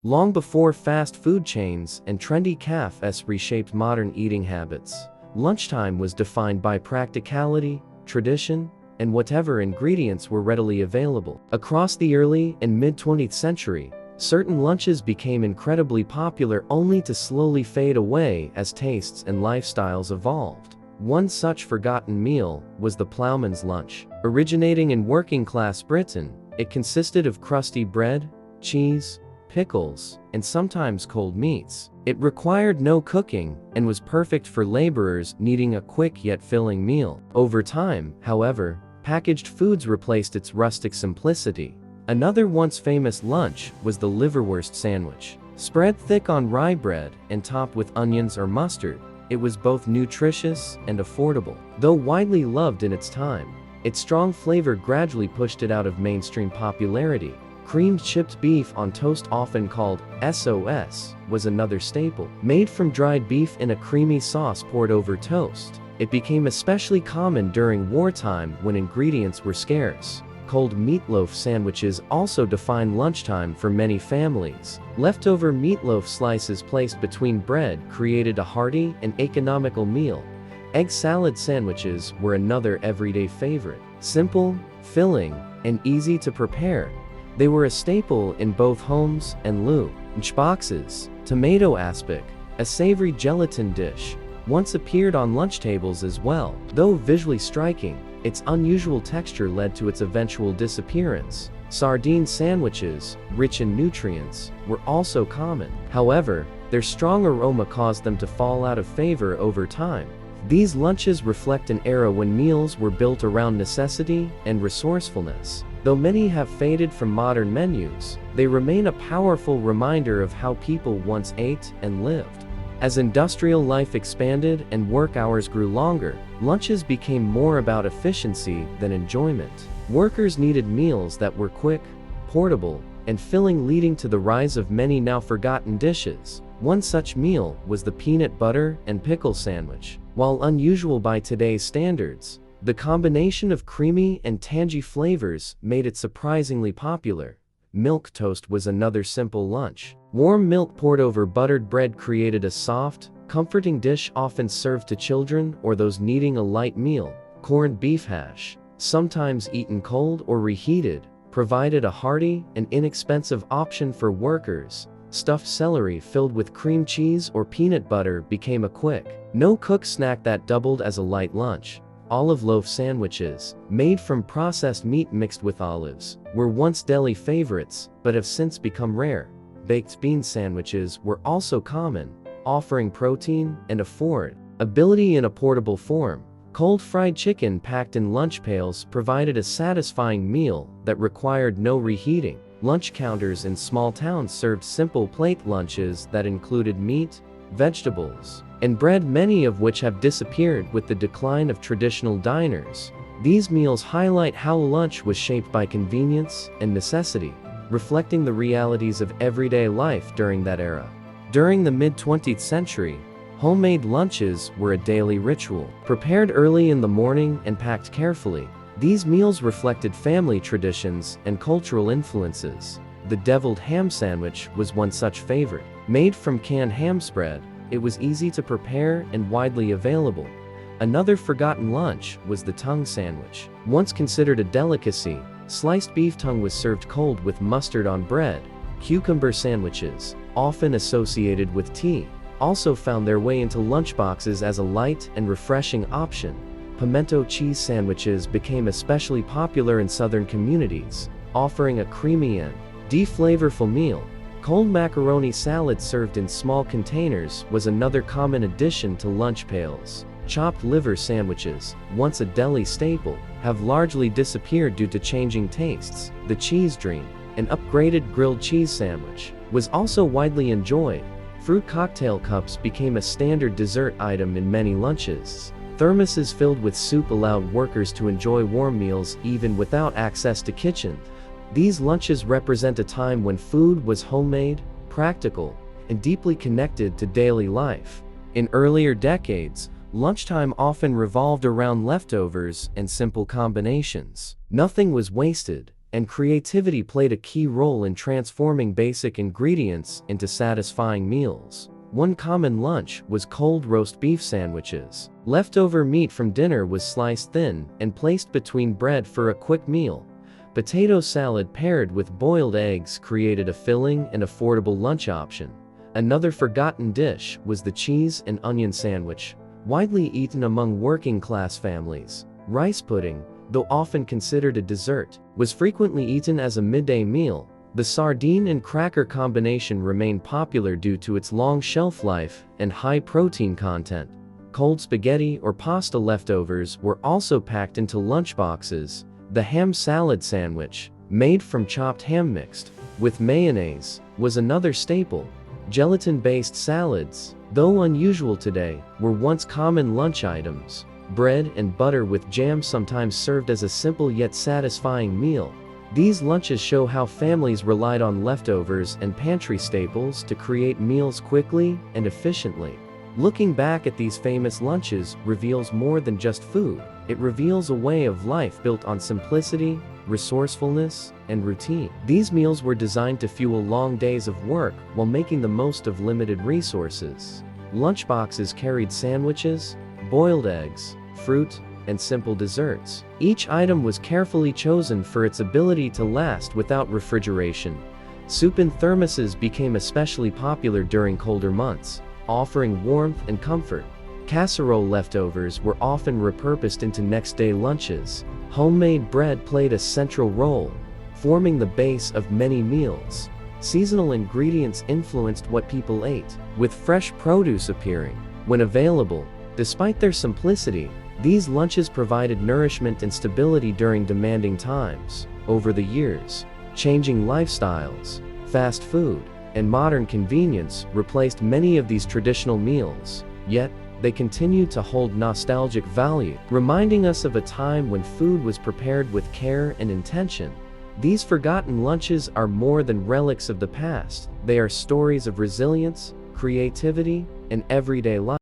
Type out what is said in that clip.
Long before fast food chains and trendy cafes reshaped modern eating habits, lunchtime was defined by practicality, tradition, and whatever ingredients were readily available. Across the early and mid-20th century, certain lunches became incredibly popular only to slowly fade away as tastes and lifestyles evolved. One such forgotten meal was the ploughman's lunch. Originating in working-class Britain, it consisted of crusty bread, cheese, pickles, and sometimes cold meats. It required no cooking and was perfect for laborers needing a quick yet filling meal. Over time, however, packaged foods replaced its rustic simplicity. Another once famous lunch was the liverwurst sandwich. Spread thick on rye bread and topped with onions or mustard, it was both nutritious and affordable. Though widely loved in its time, its strong flavor gradually pushed it out of mainstream popularity. Creamed chipped beef on toast, often called SOS, was another staple. Made from dried beef in a creamy sauce poured over toast, it became especially common during wartime when ingredients were scarce. Cold meatloaf sandwiches also defined lunchtime for many families. Leftover meatloaf slices placed between bread created a hearty and economical meal. Egg salad sandwiches were another everyday favorite. Simple, filling, and easy to prepare, they were a staple in both homes and lunchboxes. Tomato aspic, a savory gelatin dish, once appeared on lunch tables as well. Though visually striking, its unusual texture led to its eventual disappearance. Sardine sandwiches, rich in nutrients, were also common. However, their strong aroma caused them to fall out of favor over time. These lunches reflect an era when meals were built around necessity and resourcefulness. Though many have faded from modern menus, they remain a powerful reminder of how people once ate and lived. As industrial life expanded and work hours grew longer, lunches became more about efficiency than enjoyment. Workers needed meals that were quick, portable, and filling, leading to the rise of many now forgotten dishes. One such meal was the peanut butter and pickle sandwich. While unusual by today's standards, the combination of creamy and tangy flavors made it surprisingly popular. Milk toast was another simple lunch. Warm milk poured over buttered bread created a soft, comforting dish often served to children or those needing a light meal. Corned beef hash, sometimes eaten cold or reheated, provided a hearty and inexpensive option for workers. Stuffed celery filled with cream cheese or peanut butter became a quick, no-cook snack that doubled as a light lunch. Olive loaf sandwiches, made from processed meat mixed with olives, were once deli favorites, but have since become rare. Baked bean sandwiches were also common, offering protein and affordability in a portable form. Cold fried chicken packed in lunch pails provided a satisfying meal that required no reheating. Lunch counters in small towns served simple plate lunches that included meat, vegetables, and bread, many of which have disappeared with the decline of traditional diners. These meals highlight how lunch was shaped by convenience and necessity, reflecting the realities of everyday life during that era. During the mid-20th century, homemade lunches were a daily ritual. Prepared early in the morning and packed carefully, these meals reflected family traditions and cultural influences. The deviled ham sandwich was one such favorite. Made from canned ham spread, it was easy to prepare and widely available. Another forgotten lunch was the tongue sandwich. Once considered a delicacy, sliced beef tongue was served cold with mustard on bread. Cucumber sandwiches, often associated with tea, also found their way into lunchboxes as a light and refreshing option. Pimento cheese sandwiches became especially popular in southern communities, offering a creamy and flavorful meal. Cold macaroni salad served in small containers was another common addition to lunch pails. Chopped liver sandwiches, once a deli staple, have largely disappeared due to changing tastes. The cheese dream, an upgraded grilled cheese sandwich, was also widely enjoyed. Fruit cocktail cups became a standard dessert item in many lunches. Thermoses filled with soup allowed workers to enjoy warm meals even without access to kitchen. These lunches represent a time when food was homemade, practical, and deeply connected to daily life. In earlier decades, lunchtime often revolved around leftovers and simple combinations. Nothing was wasted, and creativity played a key role in transforming basic ingredients into satisfying meals. One common lunch was cold roast beef sandwiches. Leftover meat from dinner was sliced thin and placed between bread for a quick meal. Potato salad paired with boiled eggs created a filling and affordable lunch option. Another forgotten dish was the cheese and onion sandwich, widely eaten among working-class families. Rice pudding, though often considered a dessert, was frequently eaten as a midday meal. The sardine and cracker combination remained popular due to its long shelf life and high protein content. Cold spaghetti or pasta leftovers were also packed into lunchboxes. The ham salad sandwich, made from chopped ham mixed with mayonnaise, was another staple. Gelatin-based salads, though unusual today, were once common lunch items. Bread and butter with jam sometimes served as a simple yet satisfying meal. These lunches show how families relied on leftovers and pantry staples to create meals quickly and efficiently. Looking back at these famous lunches reveals more than just food. It reveals a way of life built on simplicity, resourcefulness, and routine. These meals were designed to fuel long days of work while making the most of limited resources. Lunchboxes carried sandwiches, boiled eggs, fruit, and simple desserts. Each item was carefully chosen for its ability to last without refrigeration. Soup in thermoses became especially popular during colder months, offering warmth and comfort. Casserole leftovers were often repurposed into next-day lunches. Homemade bread played a central role, forming the base of many meals. Seasonal ingredients influenced what people ate, with fresh produce appearing when available. Despite their simplicity, these lunches provided nourishment and stability during demanding times. Over the years, changing lifestyles, fast food, and modern convenience replaced many of these traditional meals, yet they continue to hold nostalgic value, reminding us of a time when food was prepared with care and intention. These forgotten lunches are more than relics of the past. They are stories of resilience, creativity, and everyday life.